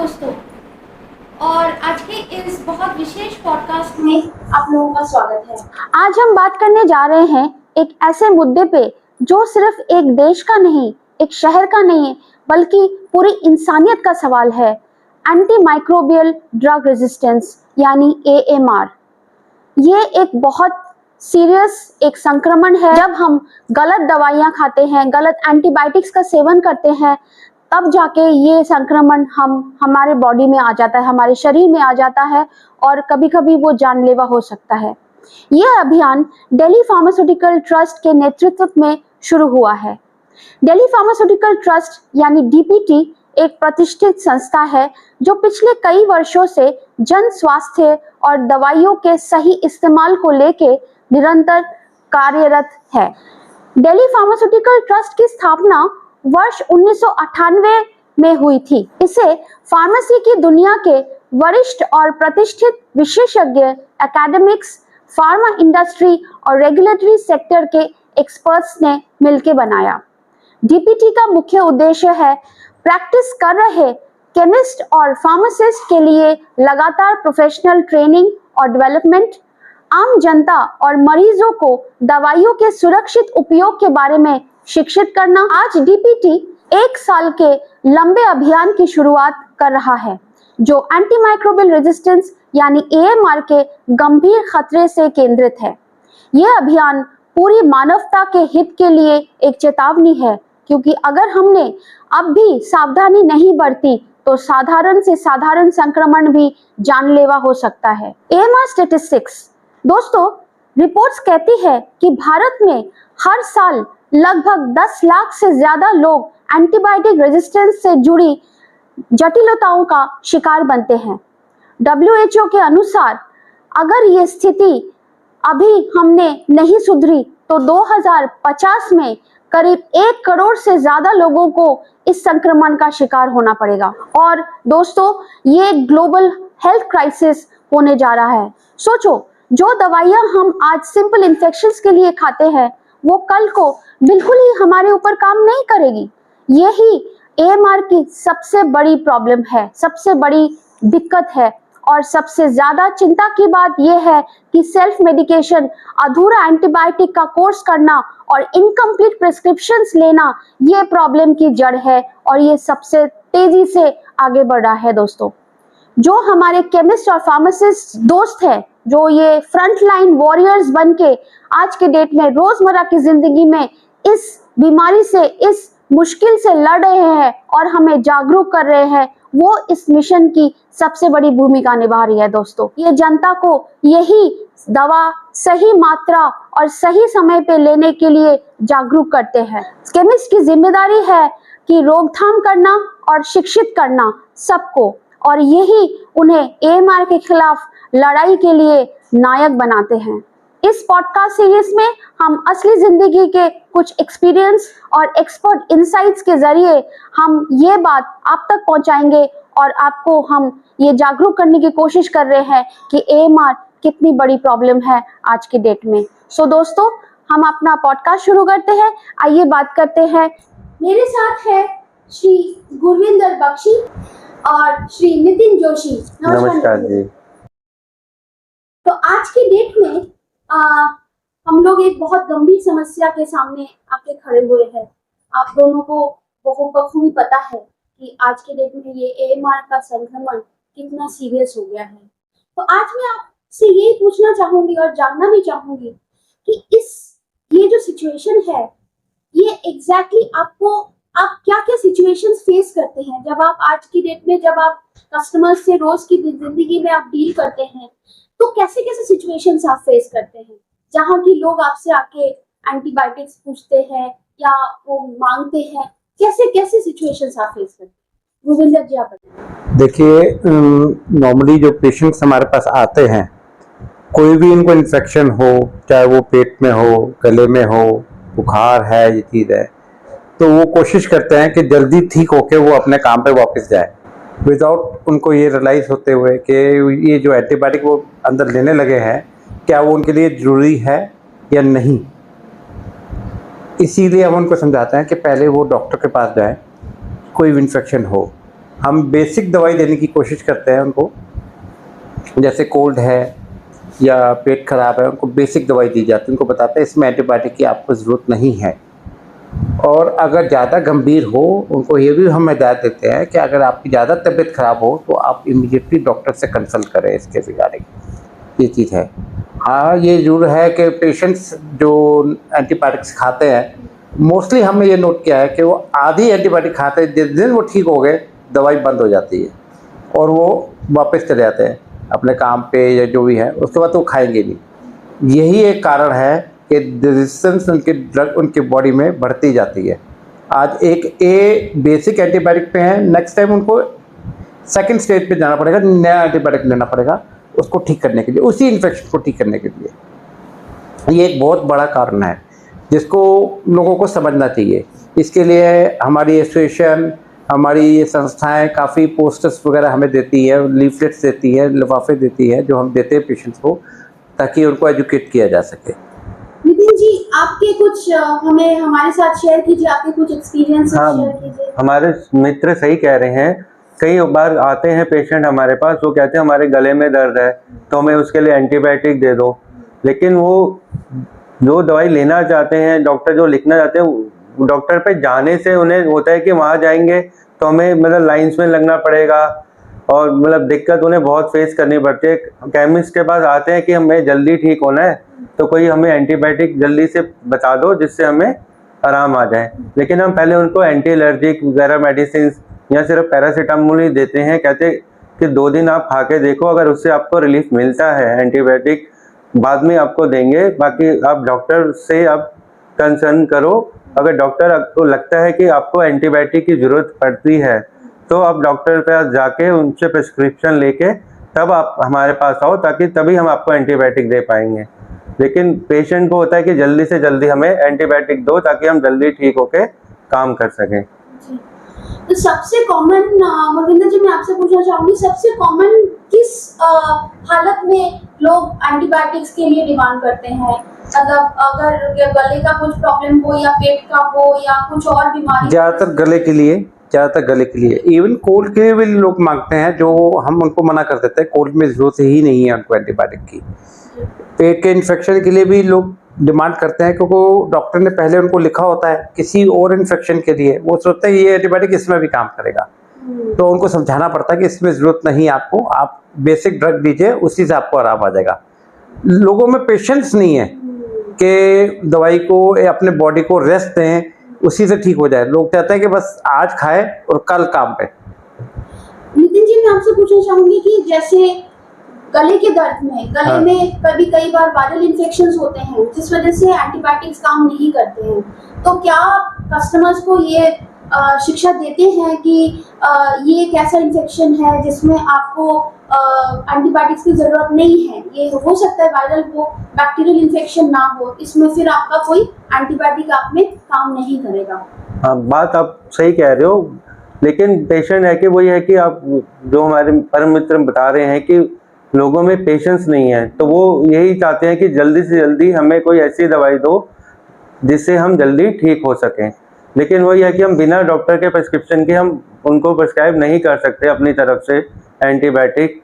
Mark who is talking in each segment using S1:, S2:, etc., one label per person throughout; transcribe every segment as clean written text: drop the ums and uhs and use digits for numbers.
S1: दोस्तों, और आज के इस बहुत विशेष पॉडकास्ट में आप लोगों का स्वागत है।
S2: आज हम बात करने जा रहे हैं एक ऐसे मुद्दे पे जो सिर्फ एक देश का नहीं, एक शहर का नहीं, बल्कि पूरी इंसानियत का सवाल है। एंटी माइक्रोबियल ड्रग रेजिस्टेंस यानी AMR। ये एक बहुत सीरियस एक संक्रमण है। जब हम गलत दवाइयाँ खाते हैं, गलत एंटीबायोटिक्स का सेवन करते हैं, तब जाके ये संक्रमण हमारे बॉडी में आ जाता है, हमारे शरीर में आ जाता है और कभी कभी वो जानलेवा हो सकता है। यह अभियान दिल्ली फार्मास्यूटिकल ट्रस्ट के नेतृत्व में शुरू हुआ है। दिल्ली फार्मास्यूटिकल ट्रस्ट यानी DPT एक प्रतिष्ठित संस्था है जो पिछले कई वर्षों से जन स्वास्थ्य और दवाइयों के सही इस्तेमाल को लेके निरंतर कार्यरत है। दिल्ली फार्मास्यूटिकल ट्रस्ट की स्थापना वर्ष 1998 में हुई थी। इसे फार्मेसी की दुनिया के वरिष्ठ और प्रतिष्ठित विशेषज्ञ, एकेडमिक्स, फार्मा इंडस्ट्री और रेगुलेटरी सेक्टर के एक्सपर्ट्स ने मिलकर बनाया। DPT का मुख्य उद्देश्य है प्रैक्टिस कर रहे केमिस्ट और फार्मासिस्ट के लिए लगातार प्रोफेशनल ट्रेनिंग और डेवलपमेंट, आम जनता और मरीजों को दवाइयों के सुरक्षित उपयोग के बारे में शिक्षित करना। आज DPT एक साल के लंबे अभियान की शुरुआत कर रहा है जो एंटीमाइक्रोबियल रेजिस्टेंस यानी AMR के गंभीर खतरे से केंद्रित है। यह अभियान पूरी मानवता के हित के लिए एक चेतावनी है, क्योंकि अगर हमने अब भी सावधानी नहीं बरती तो साधारण से साधारण संक्रमण भी जानलेवा हो सकता है। AMR स्टैटिस्टिक्स दोस्तों, रिपोर्ट्स कहती है कि भारत में हर साल लगभग 10 लाख से ज्यादा लोग एंटीबायोटिक रेजिस्टेंस से जुड़ी जटिलताओं का शिकार बनते हैं। WHO के अनुसार अगर ये स्थिति अभी हमने नहीं सुधरी तो 2050 में करीब 1 करोड़ से ज्यादा लोगों को इस संक्रमण का शिकार होना पड़ेगा। और दोस्तों, ये ग्लोबल हेल्थ क्राइसिस होने जा रहा है। सोचो, जो दवाइयां हम आज सिंपल इन्फेक्शंस के लिए खाते हैं वो कल को बिल्कुल ही हमारे ऊपर काम नहीं करेगी। यही AMR की सबसे बड़ी प्रॉब्लम है, सबसे बड़ी दिक्कत है। और सबसे ज्यादा चिंता की बात यह है कि सेल्फ मेडिकेशन, अधूरा एंटीबायोटिक का कोर्स करना और इनकम्प्लीट प्रिस्क्रिप्शंस लेना ये प्रॉब्लम की जड़ है और ये सबसे तेजी से आगे बढ़ रहा है। दोस्तों, जो हमारे केमिस्ट और फार्मासिस्ट दोस्त हैं, जो ये फ्रंट लाइन वॉरियर्स बन के आज के डेट में रोजमर्रा की जिंदगी में इस बीमारी से, इस मुश्किल से लड़ रहे हैं और हमें जागरूक कर रहे हैं, वो इस मिशन की सबसे बड़ी भूमिका निभा रही है। दोस्तों, ये जनता को यही दवा सही मात्रा और सही समय पे लेने के लिए जागरूक करते हैं। केमिस्ट की जिम्मेदारी है कि रोकथाम करना और शिक्षित करना सबको, और यही उन्हें AMR के खिलाफ लड़ाई के लिए नायक बनाते हैं। इस पॉडकास्ट सीरीज में हम असली जिंदगी के कुछ एक्सपीरियंस और एक्सपर्ट इनसाइट्स के जरिए हम ये बात आप तक पहुंचाएंगे और आपको हम ये जागरूक करने की कोशिश कर रहे हैं कि AMR कितनी बड़ी प्रॉब्लम है आज की डेट में। सो दोस्तों, हम अपना पॉडकास्ट शुरू करते हैं। आइए बात करते हैं।
S1: मेरे साथ है श्री गुरविंदर बख्शी और श्री नितिन जोशी।
S3: नमस्कार जी।
S1: तो आज की डेट में हम लोग एक बहुत गंभीर समस्या के सामने आके खड़े हुए हैं। आप दोनों को बहुत बखूबी पता है कि आज के डेट में ये AMR का संक्रमण कितना सीरियस हो गया है। तो आज मैं आपसे यही पूछना चाहूंगी और जानना भी चाहूंगी कि ये जो सिचुएशन है, ये एग्जैक्टली आप क्या क्या सिचुएशंस फेस करते हैं जब आप आज की डेट में, जब आप कस्टमर्स से रोज की जिंदगी में आप डील करते हैं, तो कैसे कैसे सिचुएशंस आप फेस करते हैं जहाँ की लोग आपसे आके एंटीबायोटिक्स पूछते हैं या वो मांगते हैं? कैसे कैसे सिचुएशंस आप फेस करते हैं? गोविंदर जी, आप बताइए।
S3: देखिए, नॉर्मली जो पेशेंट्स हमारे पास आते हैं, कोई भी इनको इन्फेक्शन हो, चाहे वो पेट में हो, गले में हो, बुखार है, ये चीज़ है, तो वो कोशिश करते हैं कि जल्दी ठीक होके वो अपने काम पे वापस जाए, विदाउट उनको ये रियलाइज़ होते हुए कि ये जो एंटीबायोटिक वो अंदर लेने लगे हैं, क्या वो उनके लिए ज़रूरी है या नहीं। इसीलिए हम उनको समझाते हैं कि पहले वो डॉक्टर के पास जाएं, कोई भी इन्फेक्शन हो। हम बेसिक दवाई देने की कोशिश करते हैं उनको, जैसे कोल्ड है या पेट खराब है, उनको बेसिक दवाई दी जाती है, उनको बताते हैं इसमें एंटीबायोटिक की आपको ज़रूरत नहीं है। और अगर ज़्यादा गंभीर हो, उनको ये भी हम हिदायत देते हैं कि अगर आपकी ज़्यादा तबीयत ख़राब हो तो आप इमीडिएटली डॉक्टर से कंसल्ट करें इसके रिगार्डिंग, ये चीज़ है। हाँ, ये ज़रूर है कि पेशेंट्स जो एंटीबायोटिक्स खाते हैं, मोस्टली हमने ये नोट किया है कि वो आधी एंटीबायोटिक खाते हैं, जिस दिन वो ठीक हो गए दवाई बंद हो जाती है और वो वापस चले जाते हैं अपने काम पे या जो भी है, उसके बाद तो वो खाएंगे नहीं। यही एक कारण है कि रेजिस्टेंस उनके ड्रग उनके बॉडी में बढ़ती जाती है। आज एक बेसिक एंटीबायोटिक पे है, नेक्स्ट टाइम उनको सेकंड स्टेज पे जाना पड़ेगा, नया एंटीबायोटिक लेना पड़ेगा उसको ठीक करने के लिए, उसी इन्फेक्शन को ठीक करने के लिए। ये एक बहुत बड़ा कारण है जिसको लोगों को समझना चाहिए। इसके लिए हमारी एसोसिएशन, हमारी ये संस्थाएं काफ़ी पोस्टर्स वगैरह हमें देती है, लीफलेट्स देती है, लिफाफे देती है, जो हम देते हैं पेशेंट्स को ताकि उनको एजुकेट किया जा सके।
S1: नितिन जी, आपके कुछ हमें हमारे साथ शेयर कीजिए, आपके कुछ एक्सपीरियंस
S4: हाँ,
S1: शेयर कीजिए।
S4: हमारे मित्र सही कह रहे हैं। कई बार आते हैं पेशेंट हमारे पास, वो कहते हैं हमारे गले में दर्द है तो हमें उसके लिए एंटीबायोटिक दे दो, लेकिन वो जो दवाई लेना चाहते हैं, डॉक्टर जो लिखना चाहते हैं, डॉक्टर पे जाने से उन्हें होता है कि वहाँ जाएंगे तो हमें मतलब लाइंस में लगना पड़ेगा और मतलब दिक्कत उन्हें बहुत फेस करनी पड़ती है। केमिस्ट के पास आते हैं कि हमें जल्दी ठीक होना है तो कोई हमें एंटीबायोटिक जल्दी से बता दो जिससे हमें आराम आ जाए, लेकिन हम पहले उनको एंटी एलर्जिक वगैरह मेडिसिन या सिर्फ पैरासीटामोल ही देते हैं। कहते कि 2 दिन आप खा के देखो, अगर उससे आपको रिलीफ मिलता है एंटीबायोटिक बाद में आपको देंगे, बाकी आप डॉक्टर से आप कंसर्न करो। अगर डॉक्टर आपको लगता है कि आपको एंटीबायोटिक की ज़रूरत पड़ती है तो आप डॉक्टर के पास जाके उनसे प्रिस्क्रिप्शन लेके तब आप हमारे पास आओ, ताकि तभी हम आपको एंटीबायोटिक दे पाएंगे। लेकिन पेशेंट को होता है कि जल्दी से जल्दी हमें एंटीबायोटिक दो ताकि हम जल्दी ठीक होके काम कर सकें।
S1: तो सबसे कॉमन, मोहिंदर जी मैं आपसे पूछना चाहूंगी, सबसे कॉमन किस हालत में लोग एंटीबायोटिक्स के लिए डिमांड करते हैं? मतलब अगर गले का कुछ प्रॉब्लम हो या पेट का हो या कुछ और बीमारी?
S3: ज़्यादातर गले के लिए, इवन कोल्ड के लिए भी लोग मांगते हैं, जो हम उनको मना कर देते हैं, कोल्ड में ज़रूरत ही नहीं है उनको एंटीबायोटिक की। पेट के इन्फेक्शन के लिए भी लोग डिमांड करते हैं, क्योंकि डॉक्टर ने पहले उनको लिखा होता है किसी और इन्फेक्शन के लिए, वो सोचते हैं ये एंटीबायोटिक इसमें भी काम करेगा, तो उनको समझाना पड़ता है कि इसमें ज़रूरत नहीं है आपको, आप बेसिक ड्रग दीजिए, उसी से आपको आराम आ जाएगा। लोगों में पेशेंस नहीं है कि दवाई को अपने बॉडी को रेस्ट दें, उसी से ठीक हो जाए। लोग चाहते हैं कि बस आज खाए और कल काम पे।
S1: नितिन जी मैं आपसे पूछना चाहूंगी कि जैसे गले के दर्द में, गले में कई बार वायरल इन्फेक्शंस होते हैं जिस वजह से एंटीबायोटिक्स काम नहीं करते हैं, तो क्या कस्टमर्स को ये शिक्षा देते हैं कि ये एक ऐसा इन्फेक्शन है जिसमें आपको एंटीबायोटिक्स की जरूरत नहीं है, ये हो सकता है वायरल हो, बैक्टीरियल इन्फेक्शन ना हो, इसमें फिर आपका कोई एंटीबायोटिक आप में काम नहीं करेगा?
S4: हाँ, बात आप सही कह रहे हो, लेकिन पेशेंट है कि वही है कि आप जो हमारे परम मित्र बता रहे हैं कि लोगों में पेशेंस नहीं है, तो वो यही चाहते हैं कि जल्दी से जल्दी हमें कोई ऐसी दवाई दो जिससे हम जल्दी ठीक हो सकें। लेकिन वही है कि हम बिना डॉक्टर के प्रिस्क्रिप्शन के हम उनको प्रिस्क्राइब नहीं कर सकते अपनी तरफ से एंटीबायोटिक।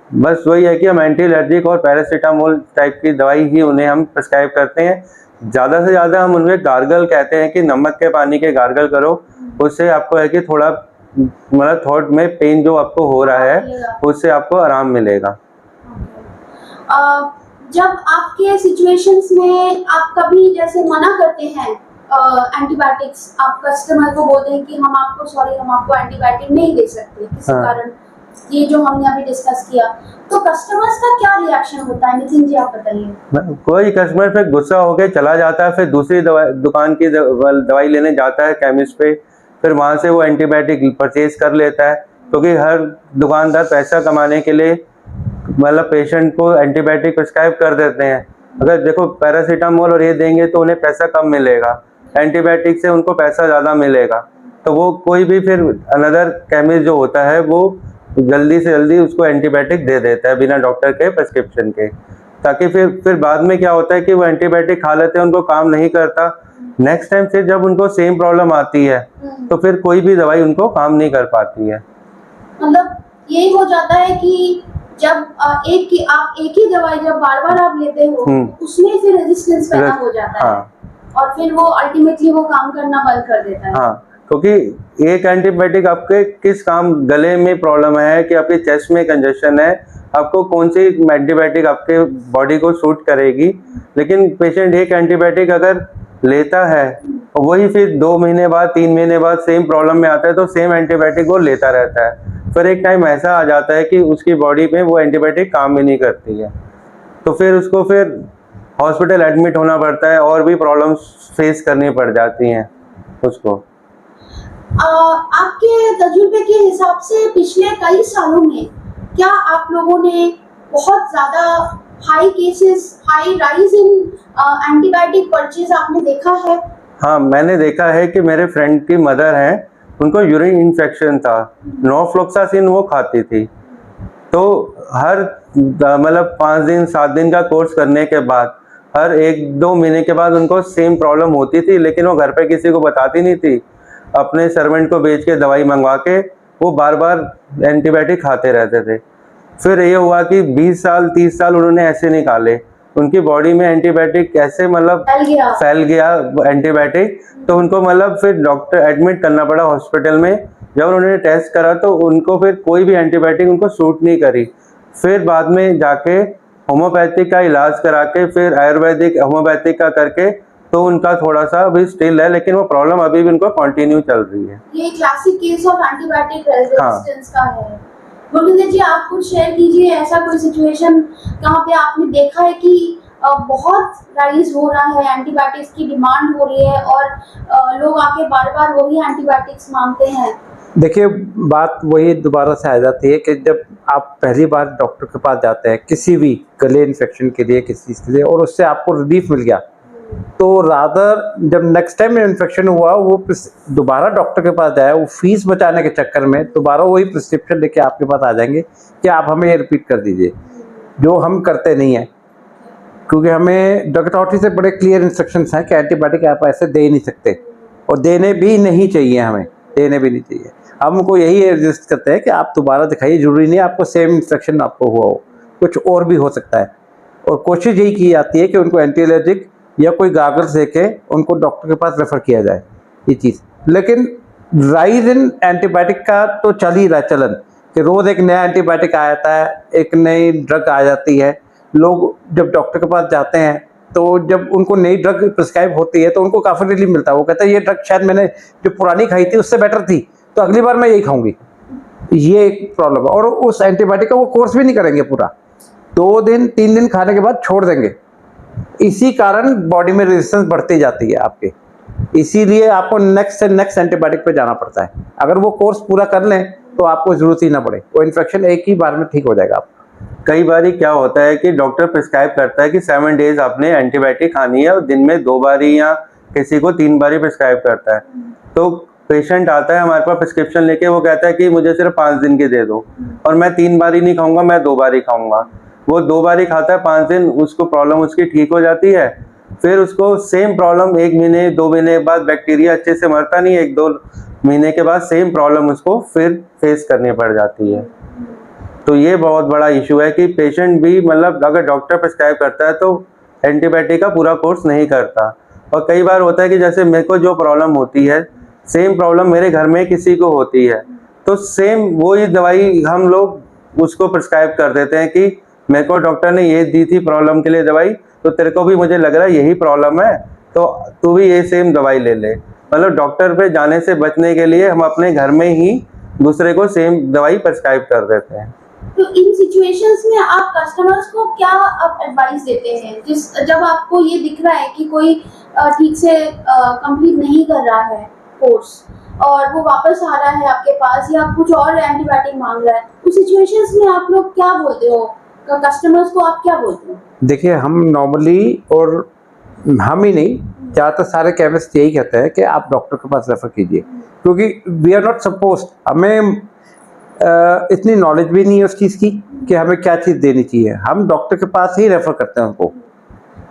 S4: बस वही है कि हम एंटी एलर्जिक और पैरासीटामोल टाइप की दवाई ही उन्हें हम प्रिस्क्राइब करते हैं। ज़्यादा से ज़्यादा हम उन्हें गार्गल कहते हैं कि नमक के पानी के गार्गल करो, उससे आपको है कि थोड़ा मतलब थ्रोट में पेन जो आपको हो रहा है उससे आपको आराम मिलेगा।
S1: जब आपके सिचुएशंस में आप कभी जैसे मना करते हैं एंटीबायोटिक्स, आप कस्टमर को बोलते हैं कि हम आपको एंटीबायोटिक नहीं दे सकते किसी कारण, ये जो हमने अभी डिस्कस किया, तो कस्टमर्स का क्या रिएक्शन होता है? नितिन जी आप बताइए।
S4: कोई कस्टमर पे गुस्सा होकर चला जाता है, फिर दूसरी दुकान की दवाई लेने जाता है केमिस्ट पे, फिर वहाँ से वो एंटीबायोटिक परचेज कर लेता है, क्योंकि हर दुकानदार पैसा कमाने के लिए मतलब पेशेंट को एंटीबायोटिक प्रिस्क्राइब कर देते हैं। अगर देखो पैरासीटामोल और ये देंगे तो उन्हें पैसा कम मिलेगा, एंटीबायोटिक से उनको पैसा ज़्यादा मिलेगा, तो वो कोई भी फिर अनदर केमिस्ट जो होता है वो जल्दी से जल्दी उसको एंटीबायोटिक दे देता है बिना डॉक्टर के प्रिस्क्रिप्शन के, ताकि फिर बाद में क्या होता है कि वो एंटीबायोटिक खा लेते हैं, उनको काम नहीं करता, नेक्स्ट टाइम फिर जब उनको सेम प्रॉब्लम आती है तो फिर कोई भी दवाई उनको काम नहीं कर पाती है।
S1: मतलब यही हो जाता है कि जब आप एक ही दवाई जब बार बार आप लेते हो तो उसमें फिर रेजिस्टेंस पैदा हो जाता है और फिर वो अल्टीमेटली वो काम करना बंद कर देता है।
S4: हाँ, क्योंकि एक एंटीबायोटिक आपके किस काम, गले में प्रॉब्लम है कि आपके चेस्ट में कंजेशन है, आपको कौन सी एंटीबायोटिक आपके बॉडी को सूट करेगी। लेकिन पेशेंट एक एंटीबायोटिक अगर लेता है और वही फिर 2 महीने बाद 3 महीने बाद सेम प्रॉब्लम में आता है तो सेम एंटीबायोटिक वो लेता रहता है। फिर एक टाइम ऐसा आ जाता है कि उसकी बॉडी में वो एंटीबायोटिक काम भी नहीं करती है, तो फिर उसको फिर हॉस्पिटल एडमिट होना पड़ता है और भी प्रॉब्लम्स फेस करनी पड़ जाती हैं उसको।
S1: आपके तजुर्बे के हिसाब से पिछले कई सालों में क्या आप लोगों ने बहुत ज़्यादा high rise in antibiotic purchase आपने देखा है?
S4: हाँ, मैंने देखा है कि मेरे फ्रेंड की मदर हैं, उनको यूरिन इन्फेक्शन था, नॉफ्लॉक्सासिन वो खाती थी, तो हर मतलब 5 दिन 7 दिन का कोर्स करने के बाद हर 1-2 महीने के बाद उनको सेम प्रॉब्लम होती थी, लेकिन वो घर पे किसी को बताती नहीं थी। अपने सर्वेंट को बेच के दवाई मंगवा के वो बार बार एंटीबायोटिक खाते रहते थे। फिर ये हुआ कि 20 साल 30 साल उन्होंने ऐसे निकाले, उनकी बॉडी में एंटीबायोटिक ऐसे मतलब फैल गया एंटीबायोटिक, तो उनको मतलब फिर डॉक्टर एडमिट करना पड़ा हॉस्पिटल में। जब उन्होंने टेस्ट करा तो उनको फिर कोई भी एंटीबायोटिक उनको सूट नहीं करी। फिर बाद में जाके होम्योपैथिक का इलाज करा के फिर आयुर्वेदिक होम्योपैथिक का करके तो उनका थोड़ा सा अभी स्टिल है, लेकिन वो प्रॉब्लम अभी भी उनको कंटिन्यू चल रही है।
S1: ये classic case of antibiotic resistance का है। गुरविंदर जी, आप कुछ शेयर कीजिए, ऐसा कोई सिचुएशन कहाँ पे आपने देखा है कि बहुत राइज हो रहा है, एंटीबायोटिक्स की डिमांड हो रही है और लोग आके बार बार वही एंटीबायोटिक्स मांगते हैं?
S3: देखिए, बात वही दोबारा से आ जाती है कि जब आप पहली बार डॉक्टर के पास जाते हैं किसी भी गले इन्फेक्शन के लिए, किसी चीज़ के लिए, और उससे आपको रिलीफ मिल गया, तो रादर जब नेक्स्ट टाइम इन्फेक्शन हुआ वो दोबारा डॉक्टर के पास जाए, वो फीस बचाने के चक्कर में दोबारा वही प्रिस्क्रिप्शन लेके आपके पास आ जाएंगे कि आप हमें ये रिपीट कर दीजिए, जो हम करते नहीं हैं, क्योंकि हमें डॉक्टर से बड़े क्लियर इंस्ट्रक्शंस हैं कि एंटीबायोटिक आप ऐसे दे नहीं सकते और देने भी नहीं चाहिए, हमें देने भी नहीं चाहिए। हम उनको यही सजेस्ट करते हैं कि आप दोबारा दिखाइए, जरूरी नहीं आपको सेम इन्फेक्शन आपको हुआ हो, कुछ और भी हो सकता है, और कोशिश यही की जाती है कि उनको एंटी एलर्जिक या कोई गागल्स देके उनको डॉक्टर के पास रेफर किया जाए ये चीज़। लेकिन राइज इन एंटीबायोटिक का तो चल ही रहा है चलन कि रोज़ एक नया एंटीबायोटिक आ जाता है, एक नई ड्रग आ जाती है। लोग जब डॉक्टर के पास जाते हैं तो जब उनको नई ड्रग प्रिस्क्राइब होती है तो उनको काफ़ी रिलीफ मिलता है, वो कहते हैं ये ड्रग शायद मैंने जो पुरानी खाई थी उससे बेटर थी, तो अगली बार मैं यही खाऊंगी। ये एक प्रॉब्लम है। और उस एंटीबायोटिक का वो कोर्स भी नहीं करेंगे पूरा, 2 दिन 3 दिन खाने के बाद छोड़ देंगे। इसी कारण बॉडी में रेजिस्टेंस बढ़ती जाती है आपके, इसीलिए आपको नेक्स्ट से नेक्स्ट एंटीबायोटिक पे जाना पड़ता है। अगर वो कोर्स पूरा कर लें तो आपको जरूरत ही ना पड़े, वो इन्फेक्शन एक ही बार में ठीक हो जाएगा आपका।
S4: कई बार क्या होता है कि डॉक्टर प्रिस्क्राइब करता है कि 7 डेज आपने एंटीबायोटिक खानी है और दिन में 2 बारी या किसी को 3 बारी प्रिस्क्राइब करता है, तो पेशेंट आता है हमारे पास प्रिस्क्रिप्शन लेके, वो कहता है कि मुझे सिर्फ 5 दिन की दे दो और मैं 3 बारी नहीं खाऊंगा, मैं 2 बारी खाऊंगा। वो 2 बारी खाता है, 5 दिन उसको प्रॉब्लम उसकी ठीक हो जाती है, फिर उसको सेम प्रॉब्लम 1 महीने 2 महीने के बाद बैक्टीरिया अच्छे से मरता नहीं, 1-2 महीने के बाद सेम प्रॉब्लम उसको फिर फेस करनी पड़ जाती है। तो ये बहुत बड़ा इशू है कि पेशेंट भी मतलब अगर डॉक्टर प्रिस्क्राइब करता है तो एंटीबायोटिक का पूरा कोर्स नहीं करता। और कई बार होता है कि जैसे मेरे को जो प्रॉब्लम होती है, सेम प्रॉब्लम मेरे घर में किसी को होती है, तो सेम वही दवाई हम लोग उसको प्रिस्क्राइब कर देते हैं कि मेरे को डॉक्टर ने ये दी थी प्रॉब्लम के लिए दवाई, तो तेरे को भी मुझे लग रहा है यही प्रॉब्लम है, तो तू भी ये सेम दवाई ले ले। मतलब डॉक्टर पे जाने से बचने के लिए हम अपने घर में ही दूसरे को सेम दवाई प्रिस्क्राइब कर देते हैं।
S1: तो इन सिचुएशंस में आप कस्टमर्स को क्या आप एडवाइस देते हैं जब आपको ये दिख रहा है कि कोई ठीक से कंप्लीट नहीं कर रहा है कोर्स और वो वापस आ रहा है आपके पास या कुछ और एंटीबायोटिक मांग रहा है, उस सिचुएशंस में आप लोग क्या बोलते हो? कस्टमर्स को आप क्या बोलते हो?
S3: देखिए, हम नॉर्मली, और हम ही नहीं, ज़्यादातर सारे केमिस्ट यही कहते हैं कि आप डॉक्टर के पास रेफर कीजिए, क्योंकि वी आर नॉट सपोज, हमें इतनी नॉलेज भी नहीं है उस चीज़ की कि हमें क्या चीज़ देनी चाहिए। हम डॉक्टर के पास ही रेफर करते हैं उनको,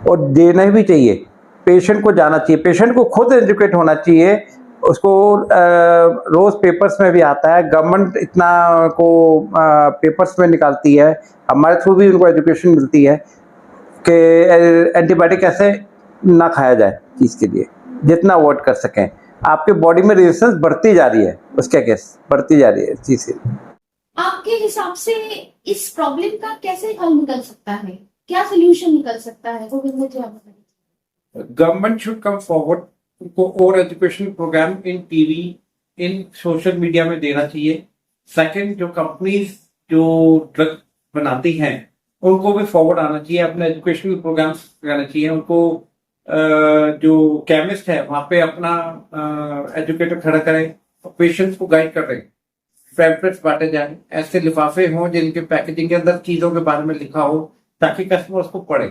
S3: और देना भी चाहिए। पेशेंट को जाना चाहिए, पेशेंट को खुद एजुकेट होना चाहिए उसको रोज पेपर्स में भी आता है, गवर्नमेंट इतना को पेपर्स में निकालती है, हमारे थ्रू भी उनको एजुकेशन मिलती है कि एंटीबायोटिक कैसे ना खाया जाए चीज़ के लिए, जितना अवॉइड कर सकें। आपके बॉडी में रेजिस्टेंस बढ़ती जा रही है, उसके केस बढ़ती जा रही है चीज़ से।
S1: आपके हिसाब से इस प्रॉब्लम का कैसे हल निकल सकता है, क्या सोल्यूशन निकल सकता है, गोविंद जी आप बताइए।
S5: गवर्नमेंट शुड कम फॉरवर्ड, उनको और एजुकेशन प्रोग्राम इन टीवी, इन सोशल मीडिया में देना चाहिए। सेकंड, जो कंपनीज जो ड्रग बनाती हैं उनको भी फॉरवर्ड आना चाहिए, अपने एजुकेशनल प्रोग्राम्स लगाना चाहिए उनको। जो केमिस्ट है वहाँ पे अपना एजुकेटर खड़ा करें, पेशेंट्स को गाइड कर रहे हैं, पैम्पलेट्स बांटे जाए, ऐसे लिफाफे हों जिनके पैकेजिंग के अंदर चीजों के बारे में लिखा हो ताकि कस्टमर्स को पढ़े,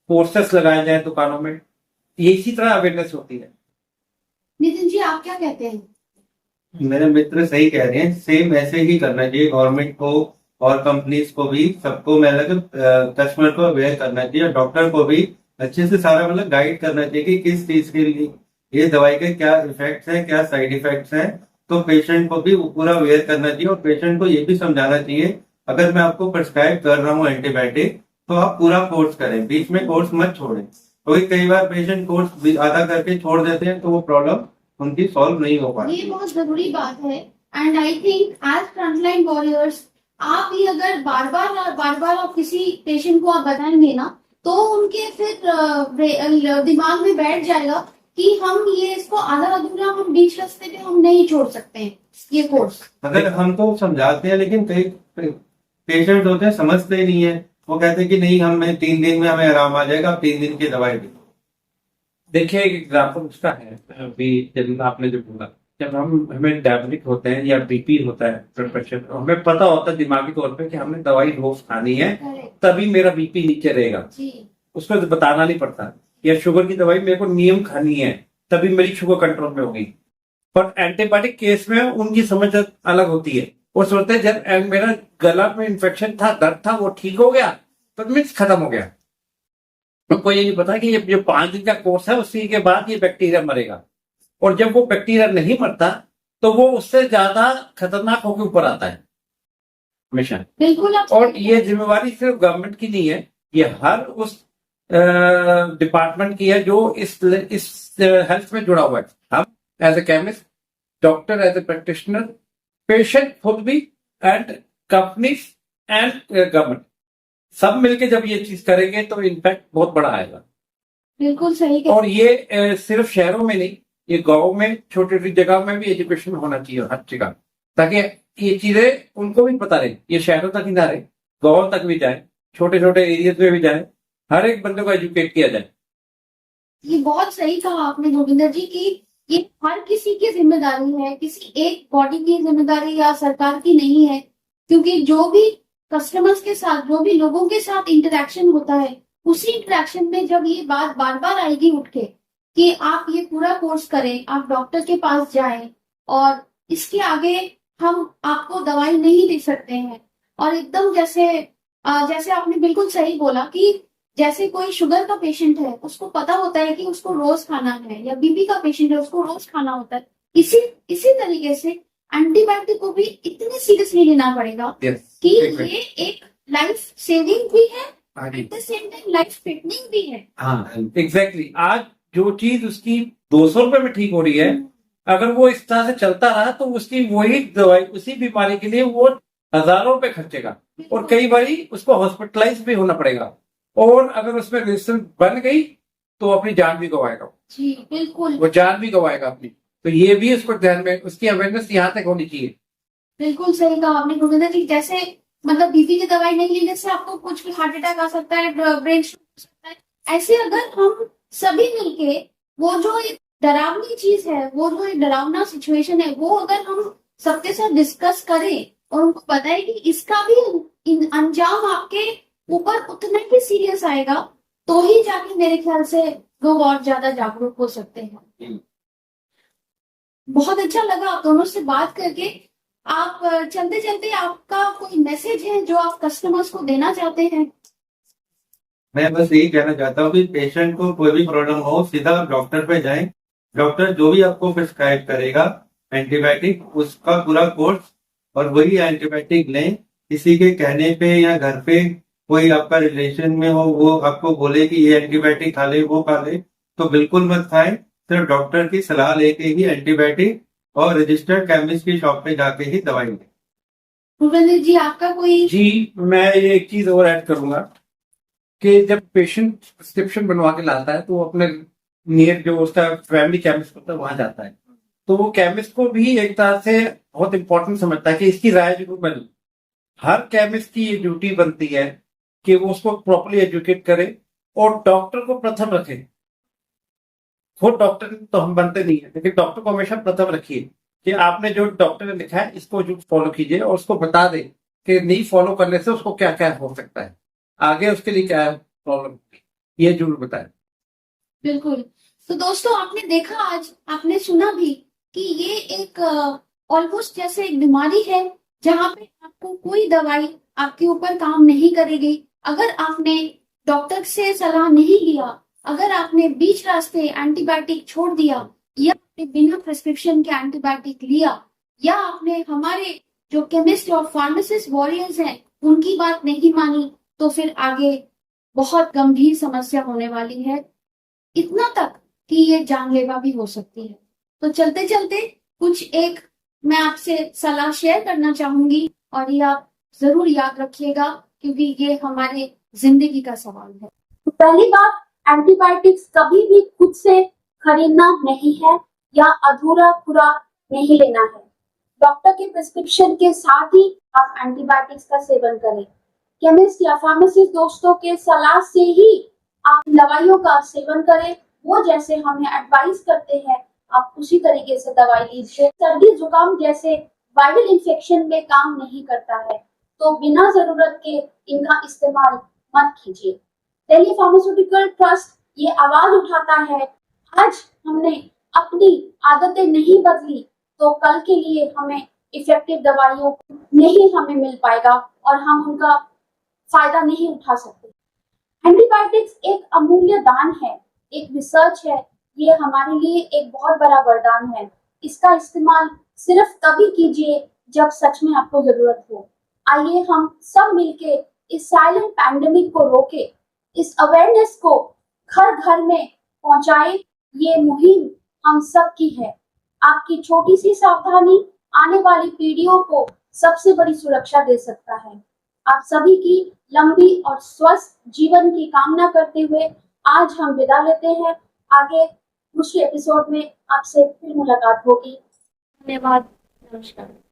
S5: पोस्टर्स लगाए जाए दुकानों में, ये इसी तरह अवेयरनेस होती है।
S1: नितिन जी आप क्या कहते हैं।
S4: मेरे मित्र सही कह रहे हैं, सेम ऐसे ही करना चाहिए गवर्नमेंट को और कंपनीज को भी, सबको मतलब कस्टमर को अवेयर करना चाहिए, डॉक्टर को भी अच्छे से सारा मतलब गाइड करना चाहिए कि किस चीज के लिए ये दवाई के क्या इफेक्ट्स हैं, क्या साइड इफेक्ट्स हैं। तो पेशेंट को भी पूरा अवेयर करना चाहिए और पेशेंट को ये भी समझाना चाहिए, अगर मैं आपको प्रिस्क्राइब कर रहा हूँ एंटीबायोटिक तो आप पूरा कोर्स करें, बीच में कोर्स मत छोड़ें। क्योंकि कई बार पेशेंट कोर्स आधा करके छोड़ देते हैं तो वो प्रॉब्लम उनकी सॉल्व नहीं हो पाती।
S1: ये बहुत जरूरी बात है and I think as frontline warriors आप ही अगर बार बार आप किसी पेशेंट को आप बताएंगे ना तो उनके फिर दिमाग में बैठ जाएगा कि हम ये इसको आधा अधूरा हम बीच रास्ते पे हम नहीं छोड़ सकते हैं ये कोर्स।
S4: अगर हम तो समझाते हैं लेकिन कई पेशेंट होते हैं समझते ही नहीं है, वो कहते हैं कि नहीं हमें 3 दिन में हमें आराम आ जाएगा, आप 3 दिन की दवाई दो।
S5: देखिए एक एग्जाम्पल उसका है, अभी जब आपने जो बोला, जब हमें डायबिटिक होते हैं या बीपी होता है, ब्लड प्रेशर, हमें पता होता है दिमागी तौर पे कि हमने दवाई रोज खानी है तभी मेरा बीपी नीचे रहेगा, उसको तो बताना नहीं पड़ता। या शुगर की दवाई मेरे को नियम खानी है तभी मेरी शुगर कंट्रोल में होगी। पर एंटीबायोटिक केस में उनकी समझ अलग होती है, वो सोचते हैं जब मेरा गला में इन्फेक्शन था, दर्द था, वो ठीक हो गया तो मीन्स खत्म हो गया। उनको ये नहीं पता कि ये जो 5 दिन का कोर्स है उसी के बाद ये बैक्टीरिया मरेगा, और जब वो बैक्टीरिया नहीं मरता तो वो उससे ज्यादा खतरनाक होकर ऊपर आता है हमेशा।
S1: बिल्कुल।
S5: और ये जिम्मेवारी सिर्फ गवर्नमेंट की नहीं है, ये हर उस डिपार्टमेंट की है जो इस हेल्थ में जुड़ा हुआ है। हम as a chemist, doctor, as a practitioner, patient खुद भी, एंड कंपनीज एंड गवर्नमेंट सब मिलके जब ये चीज करेंगे तो इम्पैक्ट बहुत बड़ा आएगा।
S1: बिल्कुल सही।
S5: और ये सिर्फ शहरों में नहीं, ये गाँव में, छोटी छोटी जगह में भी एजुकेशन होना चाहिए हर जगह, ताकि ये चीजें उनको भी पता रहे, ये शहरों तक ही ना रहे, गाँव तक भी जाए, छोटे छोटे एरियाज में भी जाए, हर एक बंदे को एजुकेट किया जाए।
S1: ये बहुत सही कहा आपने जोगिंदर जी कि ये हर किसी की जिम्मेदारी है, किसी एक बॉडी की जिम्मेदारी या सरकार की नहीं है, क्योंकि जो भी कस्टमर्स के साथ, जो भी लोगों के साथ इंटरेक्शन होता है, उसी इंटरेक्शन में जब ये बात बार बार आएगी उठ के कि आप ये पूरा कोर्स करें, आप डॉक्टर के पास जाएं और इसके आगे हम आपको दवाई नहीं दे सकते हैं। और एकदम जैसे आपने बिल्कुल सही बोला कि जैसे कोई शुगर का पेशेंट है उसको पता होता है कि उसको रोज खाना है, या बीपी का पेशेंट है उसको रोज खाना होता है, इसी तरीके से एंटीबायोटिक को भी इतने सीरियसली लेना पड़ेगा कि ये एक लाइफ सेविंग भी है, at the same time life threatening भी है।
S5: हाँ एग्जैक्टली। आज जो चीज उसकी 200 रुपए में ठीक हो रही है, अगर वो इस तरह से चलता रहा तो उसकी वही दवाई उसी बीमारी के लिए वो हजारों रुपए खर्चेगा, और कई बारी उसको हॉस्पिटलाइज भी होना पड़ेगा, और अगर उसमें रेजिस्टेंस बन गई तो अपनी जान भी गवाएगा।
S1: जी बिल्कुल,
S5: वो जान भी गवाएगा अपनी। तो ये भी उसको ध्यान में, उसकी अवेयरनेस यहाँ तक होनी चाहिए।
S1: बिल्कुल सही कहा आपने गोविंदा जी। जैसे मतलब बीपी की दवाई नहीं लेने से आपको कुछ भी हार्ट अटैक आ सकता है, ब्रेन स्ट्रोक हो सकता है, ऐसे अगर हम सभी मिलके वो जो एक डरावनी चीज है, वो जो एक डरावना सिचुएशन है, वो अगर हम सबके साथ डिस्कस करें और उनको बताए कि इसका भी अंजाम आपके ऊपर उतना ही सीरियस आएगा, तो ही जाके मेरे ख्याल से लोग और ज्यादा जागरूक हो सकते हैं। बहुत अच्छा लगा आप दोनों से बात करके। आप चलते चलते आपका कोई मैसेज है जो आप कस्टमर्स को देना चाहते हैं?
S4: मैं बस यही कहना चाहता हूँ कि पेशेंट को कोई भी प्रॉब्लम हो सीधा डॉक्टर पे जाएं,
S5: डॉक्टर जो भी आपको प्रिस्क्राइब करेगा एंटीबायोटिक, उसका पूरा कोर्स और वही एंटीबायोटिक लें। किसी के कहने पे या घर पे कोई आपका रिलेशन में हो, वो आपको बोले कि ये एंटीबायोटिक खा ले, वो खा ले, तो बिल्कुल मत खाएं। सिर्फ डॉक्टर की सलाह लेके ही एंटीबायोटिक और रजिस्टर्ड केमिस्ट की शॉप पे जाके ही दवाई लें।
S1: भूपेंद्र जी, आपका कोई?
S5: जी, मैं ये एक चीज और ऐड करूंगा कि जब पेशेंट प्रिस्क्रिप्शन बनवा के लाता है तो वो अपने नियर जो उसका फैमिली केमिस्ट होता है वहां जाता है, तो वो केमिस्ट को भी एक तरह से बहुत इंपॉर्टेंट समझता है कि इसकी राय जरूर बने। हर केमिस्ट की ये ड्यूटी बनती है कि वो उसको प्रॉपर्ली एजुकेट करे और डॉक्टर को प्रथम रखे। खुद डॉक्टर तो हम बनते नहीं है, लेकिन डॉक्टर को हमेशा प्रथम रखिए कि आपने जो डॉक्टर ने लिखा है इसको जो फॉलो कीजिए, और उसको बता दे कि नहीं फॉलो करने से उसको क्या क्या हो सकता है, आगे उसके लिए क्या प्रॉब्लम, ये जरूर बताएं।
S1: बिल्कुल। तो दोस्तों, आपने देखा, आज आपने सुना भी कि ये एक ऑलमोस्ट जैसे एक बीमारी है जहाँ पे आपको कोई दवाई आपके ऊपर काम नहीं करेगी अगर आपने डॉक्टर से सलाह नहीं लिया, अगर आपने बीच रास्ते एंटीबायोटिक छोड़ दिया, या आपने बिना प्रिस्क्रिप्शन के एंटीबायोटिक लिया, या आपने हमारे जो केमिस्ट और फार्मासिस्ट वॉरियर्स हैं उनकी बात नहीं मानी, तो फिर आगे बहुत गंभीर समस्या होने वाली है, इतना तक कि ये जानलेवा भी हो सकती है। तो चलते चलते कुछ एक मैं आपसे सलाह शेयर करना चाहूंगी, और ये आप जरूर याद रखिएगा क्योंकि ये हमारे जिंदगी का सवाल है। तो पहली बात, एंटीबायोटिक्स कभी भी खुद से खरीदना नहीं है या अधूरा खुराक नहीं लेना है। डॉक्टर के प्रिस्क्रिप्शन के साथ ही आप एंटीबायोटिक्स का सेवन करें। केमिस्ट या फार्मासिस्ट दोस्तों के सलाह से ही आप दवाइयों का सेवन करें। वो जैसे हमें एडवाइस करते हैं आप उसी तरीके से दवाई लीजिए। सर्दी जुकाम जैसे वायरल इन्फेक्शन में काम नहीं करता है, तो बिना जरूरत के इनका इस्तेमाल मत कीजिए। दिल्ली फार्मास्यूटिकल ट्रस्ट ये आवाज उठाता है, आज हमने अपनी आदतें नहीं बदली तो कल के लिए हमें इफेक्टिव दवाइयों नहीं हमें मिल पाएगा और हम उनका फायदा नहीं उठा सकते। एंटीबायोटिक्स एक अमूल्य दान है, एक रिसर्च है, ये हमारे लिए एक बहुत बड़ा वरदान है। इसका इस्तेमाल सिर्फ तभी कीजिए जब सच में आपको जरूरत हो। आइए हम सब मिलके इस साइलेंट पैंडेमिक को रोके, इस अवेयरनेस को घर घर में पहुंचाए। ये मुहिम हम सब की है। आपकी छोटी सी सावधानी आने वाली पीढ़ियों को सबसे बड़ी सुरक्षा दे सकता है। आप सभी की लंबी और स्वस्थ जीवन की कामना करते हुए आज हम विदा लेते हैं। आगे दूसरे एपिसोड में आपसे फिर मुलाकात होगी। धन्यवाद, नमस्कार।